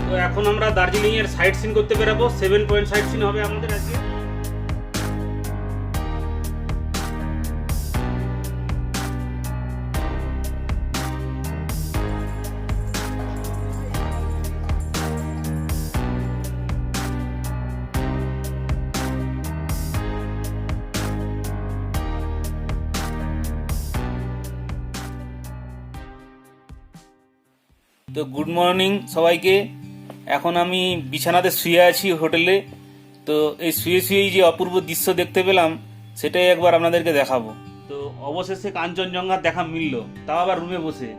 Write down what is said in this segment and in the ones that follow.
তো এখন আমরা দার্জিলিং এর সাইট সিন করতে বেরাবো। 7 পয়েন্ট সাইট সিন হবে আমাদের আজকে। তো গুড মর্নিং সবাইকে। এখন আমি বিছানাতে শুয়ে আছি হোটেলে। তো এই শুয়ে শুয়েই যে অপূর্ব দৃশ্য দেখতে পেলাম সেটাই একবার আপনাদেরকে দেখাবো। তো অবশেষে কাঞ্চনজঙ্ঘার দেখা মিলল, তাও আবার রুমে বসে।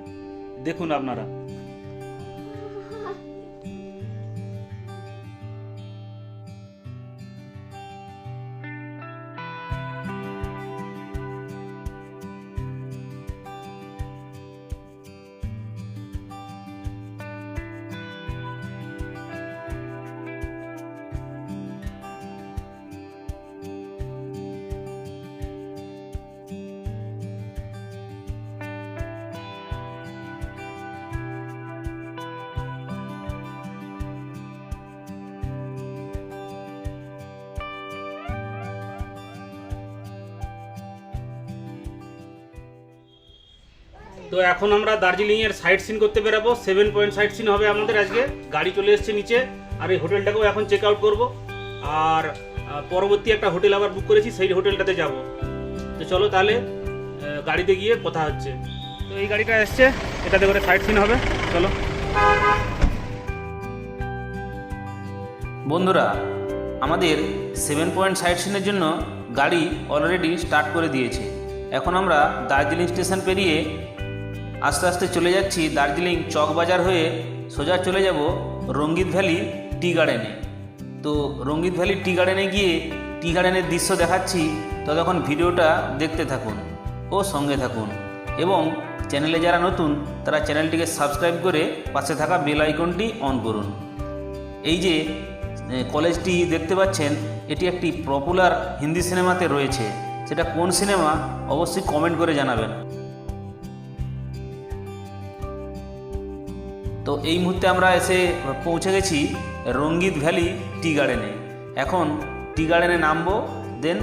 দেখুন আপনারা। তো এখন আমরা দার্জিলিং এর সাইট সিন করতে বেরাবো। 7 পয়েন্ট সাইট সিন হবে আমাদের আজকে। গাড়ি চলে এসেছে নিচে, আর এই হোটেলটাকেও এখন চেক আউট করবো। আর পরবর্তী একটা হোটেল আবার বুক করেছি, সেই হোটেলটাতে যাব। তো চলো তাহলে গাড়িতে গিয়ে কথা হচ্ছে। তো এই গাড়িটা এসছে, এটাতে করে সাইট সিন হবে। চলো বন্ধুরা, আমাদের 7 পয়েন্ট সাইট সিনের জন্য গাড়ি অলরেডি স্টার্ট করে দিয়েছে। এখন আমরা দার্জিলিং স্টেশন পেরিয়ে আস্তে আস্তে চলে যাচ্ছি দার্জিলিং চকবাজার হয়ে সোজা চলে যাব রঙ্গিত ভ্যালি টি গার্ডেনে। তো রঙ্গিত ভ্যালি টি গার্ডেনে গিয়ে টি গার্ডেনের দৃশ্য দেখাচ্ছি। ততক্ষণ ভিডিওটা দেখতে থাকুন ও সঙ্গে থাকুন, এবং চ্যানেলে যারা নতুন তারা চ্যানেলটিকে সাবস্ক্রাইব করে পাশে থাকা বেল আইকনটি অন করুন। এই যে কলেজটি দেখতে পাচ্ছেন, এটি একটি পপুলার হিন্দি সিনেমাতে রয়েছে। সেটা কোন সিনেমা অবশ্যই কমেন্ট করে জানাবেন। তো এই মুহূর্তে আমরা এসে পৌঁছে গেছি রঙ্গিত ভ্যালি টি গার্ডেনে। এখন টি গার্ডেনে নামবো, দেন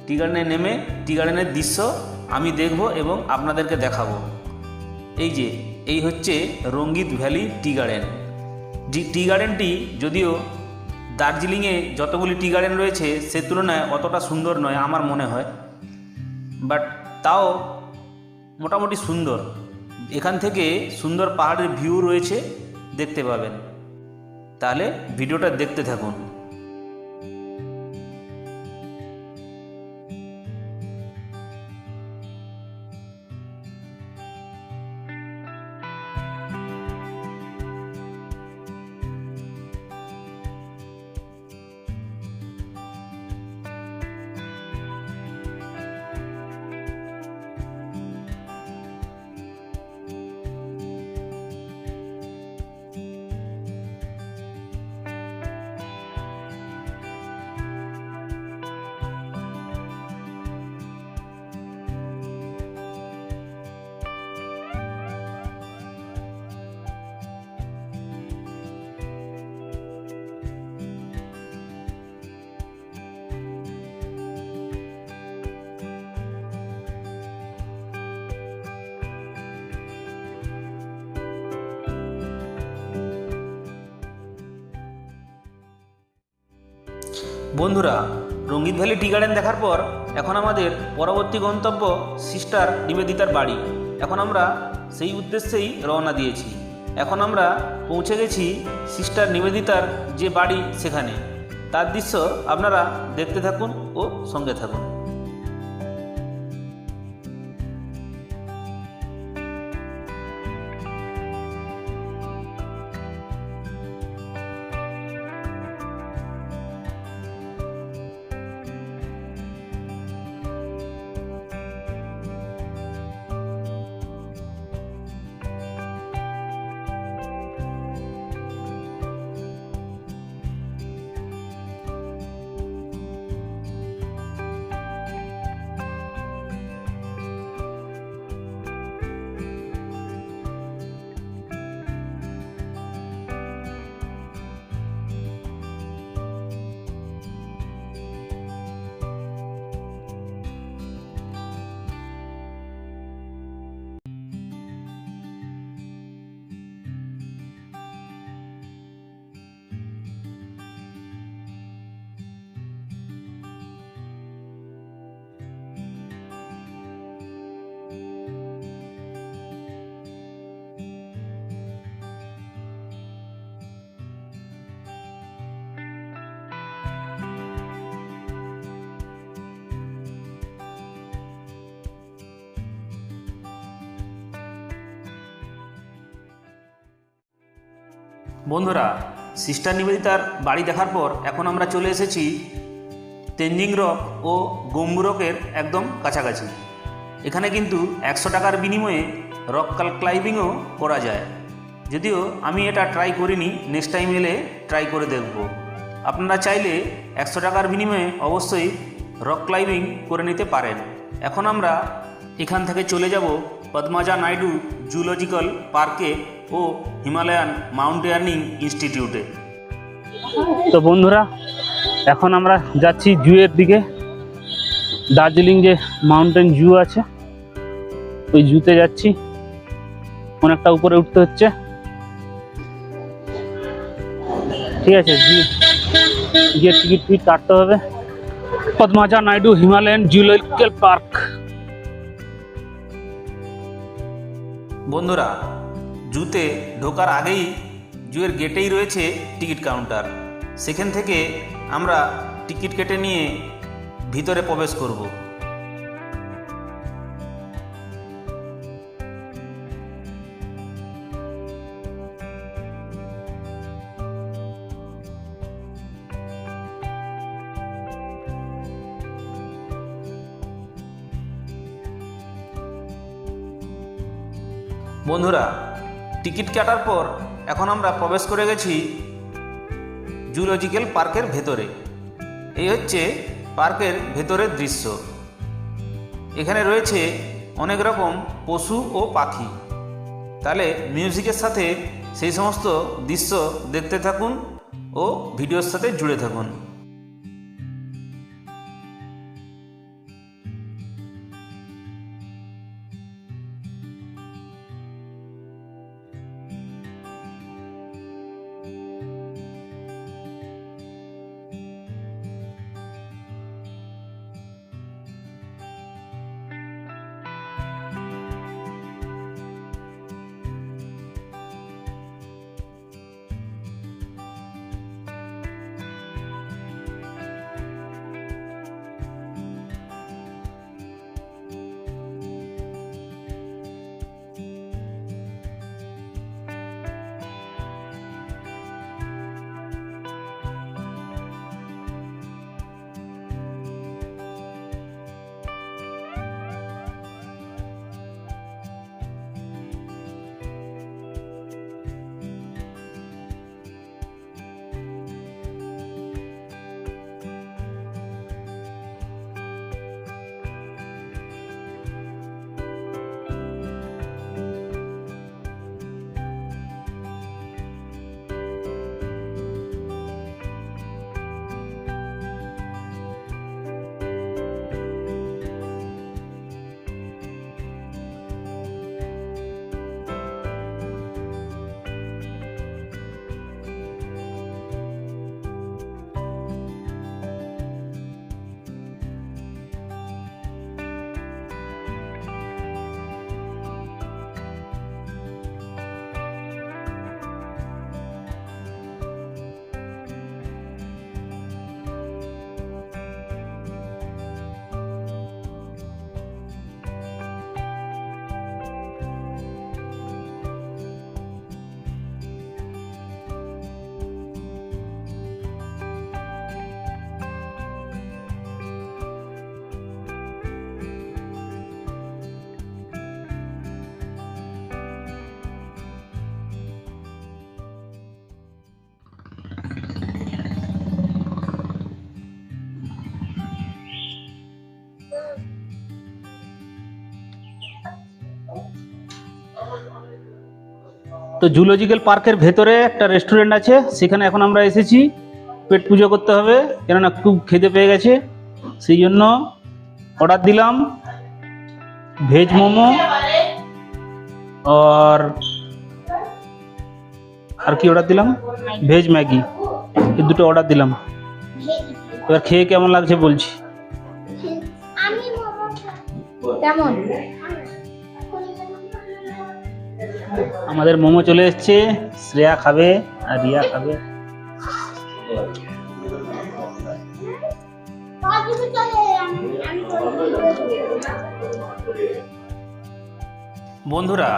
টি গার্ডেনে নেমে টি গার্ডেনের দৃশ্য আমি দেখব এবং আপনাদেরকে দেখাবো। এই হচ্ছে রঙ্গিত ভ্যালি টি গার্ডেন। টি গার্ডেনটি যদিও দার্জিলিংয়ে যতগুলি টি গার্ডেন রয়েছে সে তুলনায় অতটা সুন্দর নয় আমার মনে হয়, বাট তাও মোটামুটি সুন্দর। এখান থেকে সুন্দর পাহাড়ের ভিউ রয়েছে, দেখতে পাবেন। তাহলে ভিডিওটা দেখতে থাকুন। বন্ধুরা, রঙ্গিত ভ্যালি টি গার্ডেন দেখার পর এখন আমাদের পরবর্তী গন্তব্য সিস্টার নিবেদিতার বাড়ি। এখন আমরা সেই উদ্দেশ্যেই রওনা দিয়েছি। এখন আমরা পৌঁছে গেছি সিস্টার নিবেদিতার যে বাড়ি, সেখানে। তার দৃশ্য আপনারা দেখতে থাকুন ও সঙ্গে থাকুন। বন্ধুরা, সিস্টার নিবেদিতার বাড়ি দেখার পর এখন আমরা চলে এসেছি তেনজিং রক ও গম্বু রকের একদম কাছাকাছি। এখানে কিন্তু 100 টাকার বিনিময়ে রক ক্লাইম্বিংও করা যায়। যদিও আমি এটা ট্রাই করিনি, নেক্সট টাইম এলে ট্রাই করে দেখব। আপনারা চাইলে 100 টাকার বিনিময়ে অবশ্যই রক ক্লাইম্বিং করে নিতে পারেন। এখন আমরা এখান থেকে চলে যাব পদ্মাজা নাইডু জুলজিক্যাল পার্কে ও হিমালয়ান মাউন্টেনিয়ারিং ইনস্টিটিউটে। তো বন্ধুরা, এখন আমরা যাচ্ছি জুয়ের দিকে। দার্জিলিং যে মাউন্টেন জু আছে ওই জুতে যাচ্ছি। অনেকটা উপরে উঠতে হচ্ছে, ঠিক আছে। গিয়ে টিকিট কাটতে হবে। Padmaja Naidu Himalayan zoological park. বন্ধুরা, জুতে ঢোকার আগেই জুয়ের গেটেই রয়েছে টিকিট কাউন্টার। সেখান থেকে আমরা টিকিট কেটে নিয়ে ভিতরে প্রবেশ করব। বন্ধুরা, টিকিট কাটার পর এখন আমরা প্রবেশ করে গেছি জুলজিক্যাল পার্কের ভেতরে। এই হচ্ছে পার্কের ভেতরের দৃশ্য। এখানে রয়েছে অনেক রকম পশু ও পাখি। তাহলে মিউজিকের সাথে সেই সমস্ত দৃশ্য দেখতে থাকুন ও ভিডিওর সাথে জুড়ে থাকুন। তো জুলজিক্যাল পার্কের ভেতরে একটা রেস্টুরেন্ট আছে, সেখানে এখন আমরা এসেছি। পেট পুজো করতে হবে, কেননা খুব খিদে পেয়ে গেছে। সেই জন্য অর্ডার দিলাম ভেজ মোমো আর কি অর্ডার দিলাম, ভেজ ম্যাগি। এই দুটো অর্ডার দিলাম। এবার খেয়ে কেমন লাগছে বলছি। কেমন? আমাদের মোমো চলে এসছে। শ্রেয়া খাবে আর রিয়া খাবে। বন্ধুরা,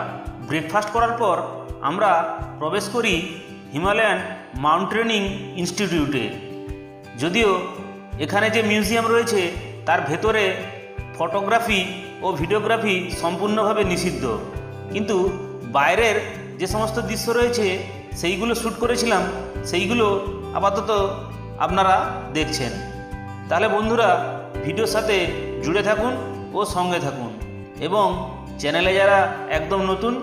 ব্রেকফাস্ট করার পর আমরা প্রবেশ করি হিমালয়ান মাউন্টেনিং ইনস্টিটিউটে। যদিও এখানে যে মিউজিয়াম রয়েছে তার ভেতরে ফটোগ্রাফি ও ভিডিওগ্রাফি সম্পূর্ণভাবে নিষিদ্ধ, কিন্তু বাইরের যে সমস্ত দৃশ্য রয়েছে সেইগুলো শ্যুট করেছিলাম, সেইগুলো আপাতত আপনারা দেখছেন। তাহলে বন্ধুরা ভিডিওর সাথে জুড়ে থাকুন ও সঙ্গে থাকুন, এবং চ্যানেলে যারা একদম নতুন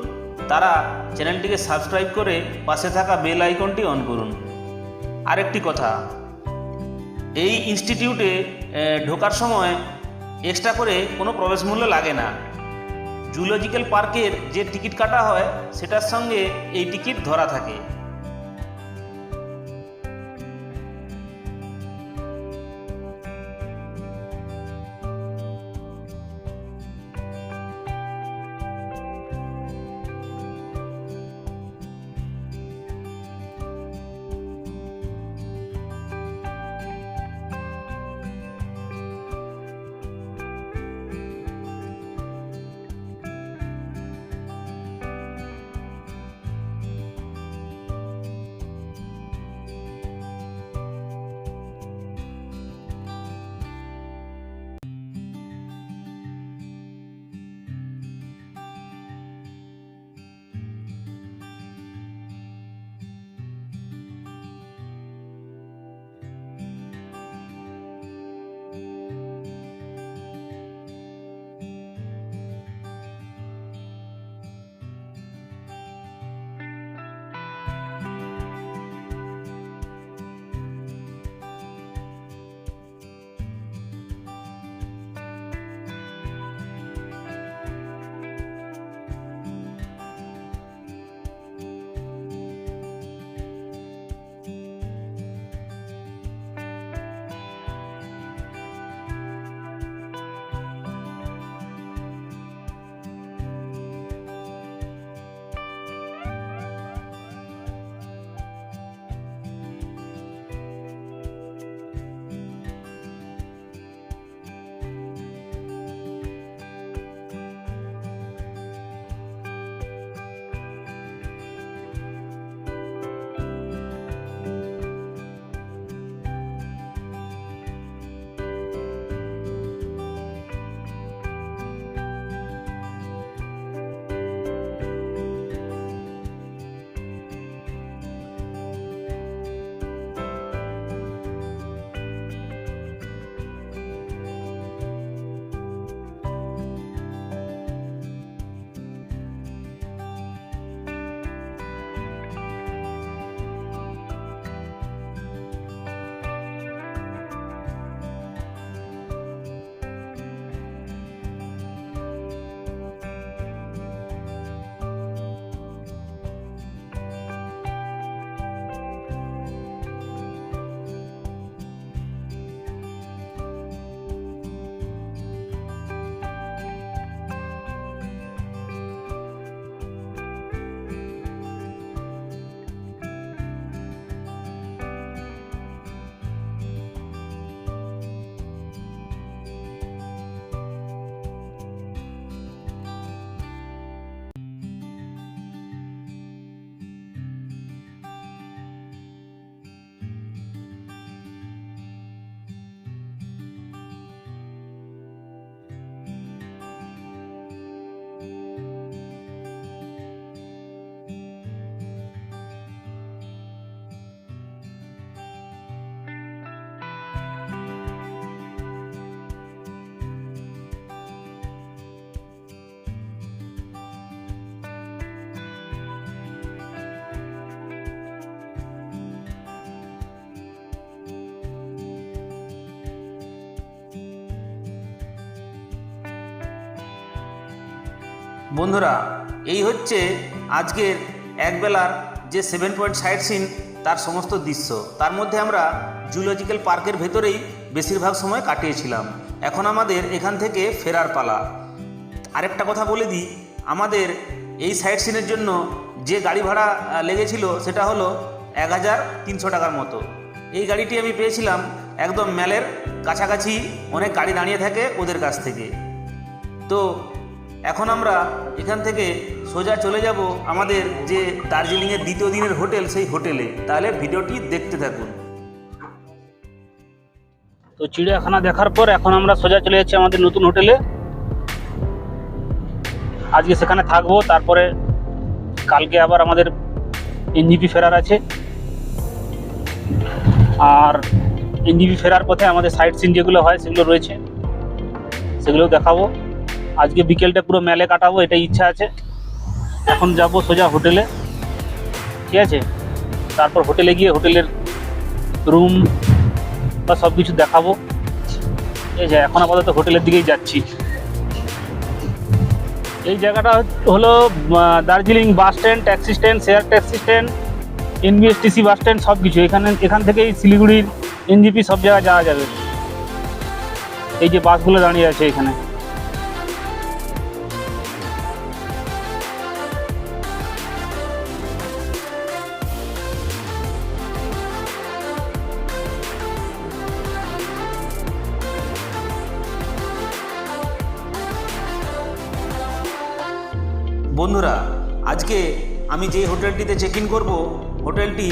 তারা চ্যানেলটিকে সাবস্ক্রাইব করে পাশে থাকা বেল আইকনটি অন করুন। আরেকটি কথা, এই ইনস্টিটিউটে ঢোকার সময় এক্সট্রা করে কোনো প্রবেশ মূল্য লাগে না। জুলজিক্যাল পার্কের যে টিকিট কাটা হয় সেটার সঙ্গে এই টিকিট ধরা থাকে। বন্ধুরা, এই হচ্ছে আজকের একবেলার যে 7 পয়েন্ট সাইট সিন তার সমস্ত দৃশ্য। তার মধ্যে আমরা জুলজিক্যাল পার্কের ভেতরেই বেশিরভাগ সময় কাটিয়েছিলাম। এখন আমাদের এখান থেকে ফেরার পালা। আরেকটা কথা বলে দিই, আমাদের এই সাইট সিনের জন্য যে গাড়ি ভাড়া লেগেছিল সেটা হলো 1300 টাকার মতো। এই গাড়িটি আমি পেয়েছিলাম একদম ম্যালের কাছাকাছি, অনেক গাড়ি দাঁড়িয়ে থাকে ওদের কাছ থেকে। তো এখন আমরা এখান থেকে সোজা চলে যাব আমাদের যে দার্জিলিংয়ের দ্বিতীয় দিনের হোটেল, সেই হোটেলে। তাহলে ভিডিওটি দেখতে থাকুন। তো চিড়িয়াখানা দেখার পর এখন আমরা সোজা চলে যাচ্ছি আমাদের নতুন হোটেলে। আজকে সেখানে থাকবো, তারপরে কালকে আবার আমাদের এনজিপি ফেরার আছে। আর এনজিপি ফেরার পথে আমাদের সাইট সিন যেগুলো হয় সেগুলো রয়েছে, সেগুলোও দেখাবো। আজকে বিকেলটা পুরো মেলে কাটাবো, এটাই ইচ্ছা আছে। এখন যাব সোজা হোটেলে, ঠিক আছে? তারপর হোটেলে গিয়ে হোটেলের রুম বা সব কিছু দেখাবো। এই যে এখন আপাতত হোটেলের দিকেই যাচ্ছি। এই জায়গাটা হলো Darjeeling bus stand, taxi stand, share taxi stand, NBSTC bus stand, সব কিছু এখান থেকেই শিলিগুড়ির এনজিপি সব জায়গায় যাওয়া যাবে। এই যে বাসগুলো দাঁড়িয়ে আছে এখানে। বন্ধুরা, আজকে আমি যে হোটেলটিতে চেক ইন করবো, হোটেলটি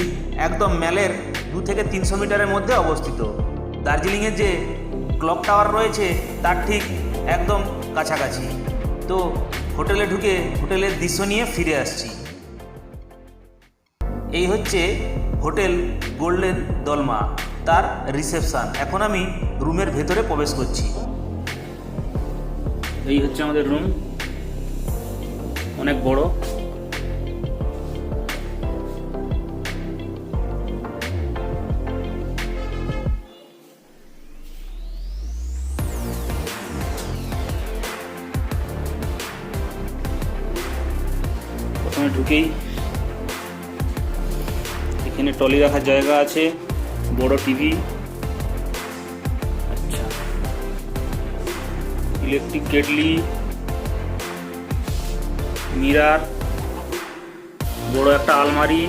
একদম ম্যালের 2 থেকে 300 মিটারের মধ্যে অবস্থিত। দার্জিলিংয়ের যে ক্লক টাওয়ার রয়েছে তার ঠিক একদম কাছাকাছি। তো হোটেলে ঢুকে হোটেলের দৃশ্য নিয়ে ফিরে আসছি। এই হচ্ছে হোটেল গোল্ডেন দলমা, তার রিসেপশন। এখন আমি রুমের ভেতরে প্রবেশ করছি। এই হচ্ছে আমাদের রুম, অনেক বড়। প্রথমে ঢুকেই এখানে ট্রলি রাখার জায়গা আছে, বড় টিভি, আচ্ছা, ইলেকট্রিক কেটলি, মিরার, বড় একটা আলমারি,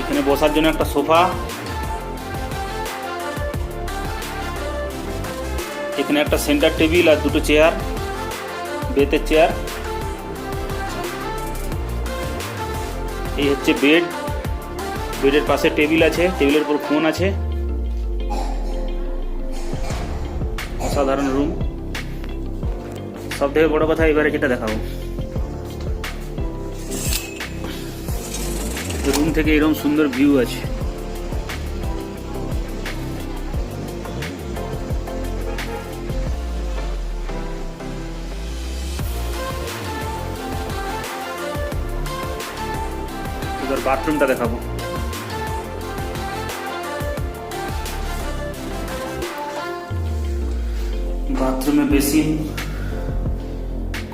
এখানে বসার জন্য একটা সোফা, এখানে একটা সেন্টার টেবিল আর 2টো চেয়ার, বেতের চেয়ার। এই হচ্ছে বেড, বেডের পাশে টেবিল আছে, টেবিলের উপর ফোন আছে। অসাধারণ রুম। সব থেকে বড় কথা এবারে যেটা দেখাবো, রুম থেকে এরকম সুন্দর ভিউ আছে। এবার বাথরুমটা দেখাবো। বাথরুমে basin,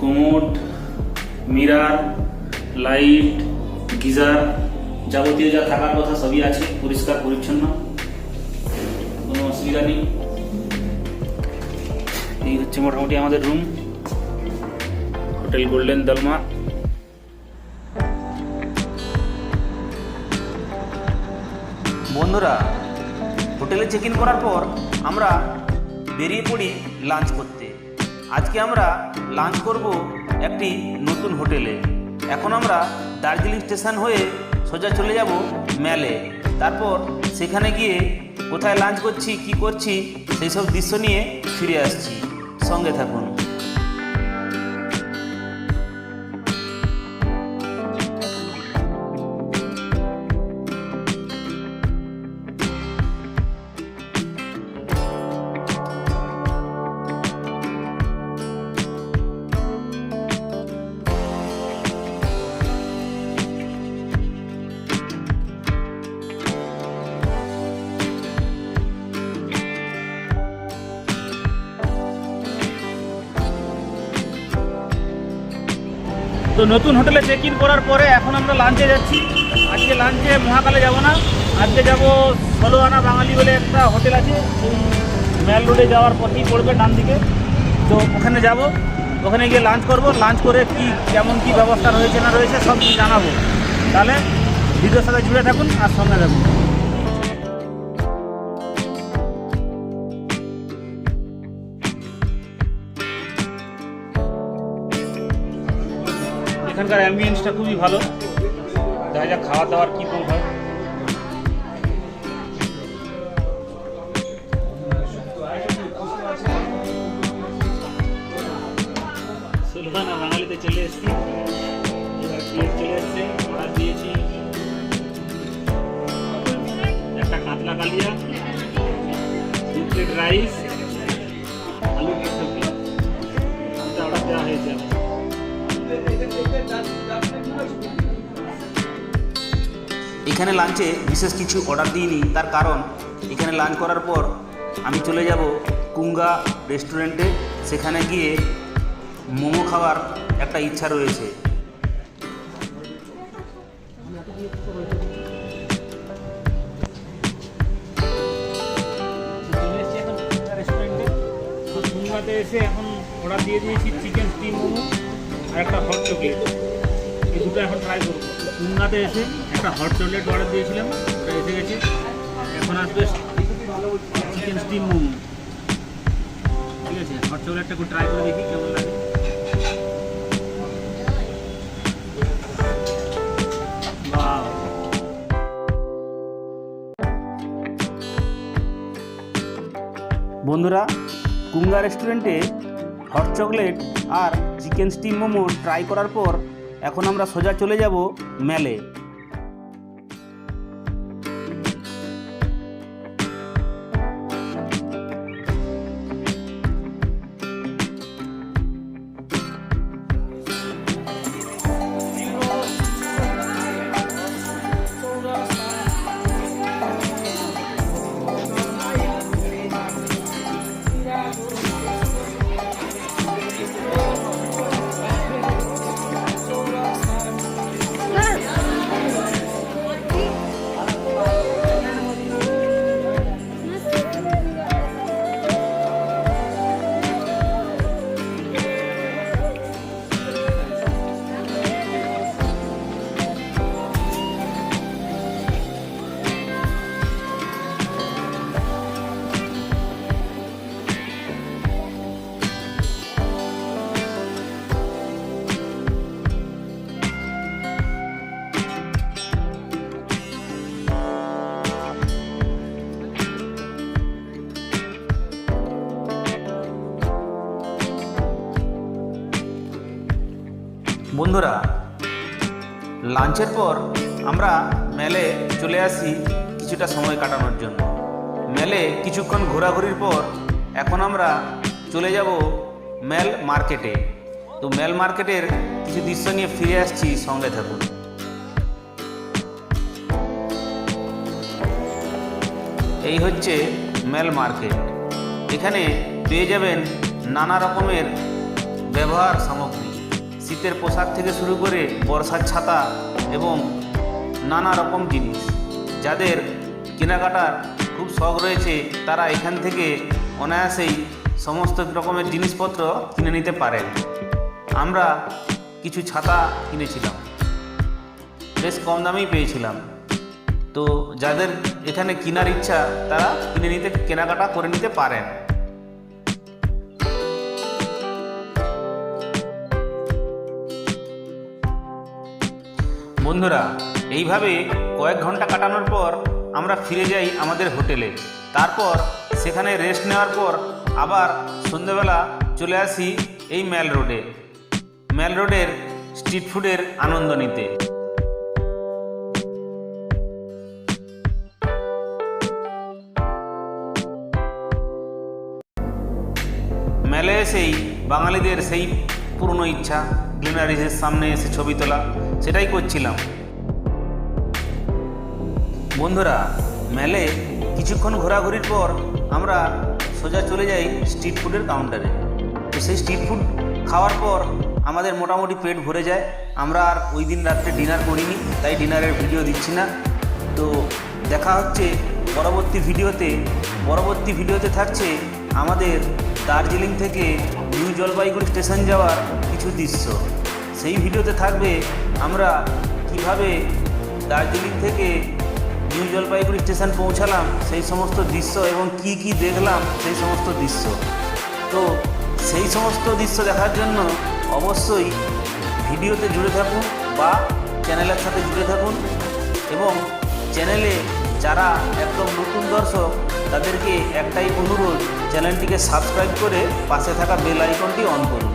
commode, mirror, light, geyser, যাবতীয় যা থাকার কথা সবই আছে, পরিষ্কার পরিচ্ছন্ন, কোনো অসুবিধা নেই। এই হচ্ছে মোটামুটি আমাদের রুম, হোটেল গোল্ডেন দলমা। বন্ধুরা, হোটেলে চেক ইন করার পর আমরা বেরিয়ে পড়ি লাঞ্চ করতে। আজকে আমরা লাঞ্চ করব একটি নতুন হোটেলে। এখন আমরা দার্জিলিং স্টেশন হয়ে সোজা চলে যাব ম্যালে। তারপর সেখানে গিয়ে কোথায় লাঞ্চ করছি, কি করছি, সেই সব দৃশ্য নিয়ে ফিরে আসছি। সঙ্গে থাকুন। তো নতুন হোটেলে চেক ইন করার পরে এখন আমরা লাঞ্চে যাচ্ছি। আজকে লাঞ্চে মহাকালে যাব না, আজকে যাব 16 আনা বাঙালি বলে একটা হোটেল আছে, সেই ম্যাল রোডে যাওয়ার পথেই পড়বে ডান দিকে। তো ওখানে যাব, ওখানে গিয়ে লাঞ্চ করব। লাঞ্চ করে কি কেমন কি ব্যবস্থা রয়েছে না রয়েছে সব কিছু জানাবো। তাহলে ভিডিওর সাথে জুড়ে থাকুন আর সঙ্গে থাকুন। এখানকার অ্যাম্বিয়েন্সটা খুবই ভালো। দেখা যাক খাওয়া দাওয়ার কী কম হয়। সুলতানা বাঙালিতে চলে এসেছি, এবার প্লেট চলে এসছে, অর্ডার দিয়েছি একটা কাতলা কালিয়া, 2 প্লেট রাইস, আলু টিক্কি, এটা অর্ডার দেওয়া হয়েছে। এখানে লাঞ্চে বিশেষ কিছু অর্ডার দিইনি, তার কারণ এখানে লাঞ্চ করার পর আমি চলে যাব কুঙ্গা রেস্টুরেন্টে। সেখানে গিয়ে মোমো খাওয়ার একটা ইচ্ছা রয়েছে। চলে এসেছি এখন কুঙ্গা রেস্টুরেন্টে। তো কুঙ্গাতে এসে এখন অর্ডার দিয়ে দিয়েছি চিকেন স্টিম মোমো আর একটা হট চকলেট। এই দুটো এখন ট্রাই করবো। কুঙ্গাতে এসে একটা হট চকলেট অর্ডার দিয়েছিলাম, ওটা এসে গেছে। এখন আসবে চিকেন স্টিম মোমো। ঠিক আছে, হট চকলেটটা একটু ট্রাই করে দেখি কেমন লাগে। Wow! বন্ধুরা, কুঙ্গা রেস্টুরেন্টে হট চকলেট আর চিকেন স্টিম মোমো ট্রাই করার পর এখন আমরা সোজা চলে যাব মেলে। বন্ধুরা, লাঞ্চের পর আমরা মেলে চলে আসি কিছুটা সময় কাটানোর জন্য। মেলে কিছুক্ষণ ঘোরাঘুরির পর এখন আমরা চলে যাব মেল মার্কেটে। তো মেল মার্কেটের কিছু দৃশ্য নিয়ে ফিরে আসছি, সঙ্গে থাকুন। এই হচ্ছে মেল মার্কেট। এখানে পেয়ে যাবেন নানা রকমের ব্যবহার সামগ্রী, শীতের পোশাক থেকে শুরু করে বর্ষার ছাতা এবং নানা রকম জিনিস। যাদের কেনাকাটার খুব শখ রয়েছে তারা এখান থেকে অনায়াসেই সমস্ত রকমের জিনিসপত্র কিনে নিতে পারেন। আমরা কিছু ছাতা কিনেছিলাম, বেশ কম দামেই পেয়েছিলাম। তো যাদের এখানে কেনার ইচ্ছা তারা কেনাকাটা করে নিতে পারেন। বন্ধুরা, এইভাবে কয়েক ঘন্টা কাটানোর পর আমরা ফিরে যাই আমাদের হোটেলে। তারপর সেখানে রেস্ট নেওয়ার পর আবার সন্ধ্যেবেলা চলে আসি এই মেল রোডে, মেল রোডের স্ট্রিট ফুডের আনন্দ নিতে। মেলে এসেই বাঙালিদের সেই পুরনো ইচ্ছা, গ্লিনারিসের সামনে এসে ছবি তোলা, সেটাই করছিলাম। বন্ধুরা, মেলে কিছুক্ষণ ঘোরাঘুরির পর আমরা সোজা চলে যাই স্ট্রিট ফুডের কাউন্টারে। তো সেই স্ট্রিট ফুড খাওয়ার পর আমাদের মোটামুটি পেট ভরে যায়। আমরা আর ওই দিন রাত্রে ডিনার করিনি, তাই ডিনারের ভিডিও দিচ্ছি না। তো দেখা হচ্ছে পরবর্তী ভিডিওতে। পরবর্তী ভিডিওতে থাকছে আমাদের দার্জিলিং থেকে নিউ জলপাইগুড়ি স্টেশন যাওয়ার কিছু দৃশ্য। সেই ভিডিওতে থাকবে আমরা কিভাবে দার্জিলিং থেকে নিউ জলপাইগুড়ি স্টেশন পৌঁছালাম সেই সমস্ত দৃশ্য এবং কি কি দেখলাম সেই সমস্ত দৃশ্য। তো সেই সমস্ত দৃশ্য দেখার জন্য অবশ্যই ভিডিওতে জুড়ে থাকুন বা চ্যানেলের সাথে জুড়ে থাকুন। এবং চ্যানেলে যারা একদম নতুন দর্শক তাদেরকে একটাই অনুরোধ, চ্যানেলটিকে সাবস্ক্রাইব করে পাশে থাকা বেল আইকনটি অন করুন।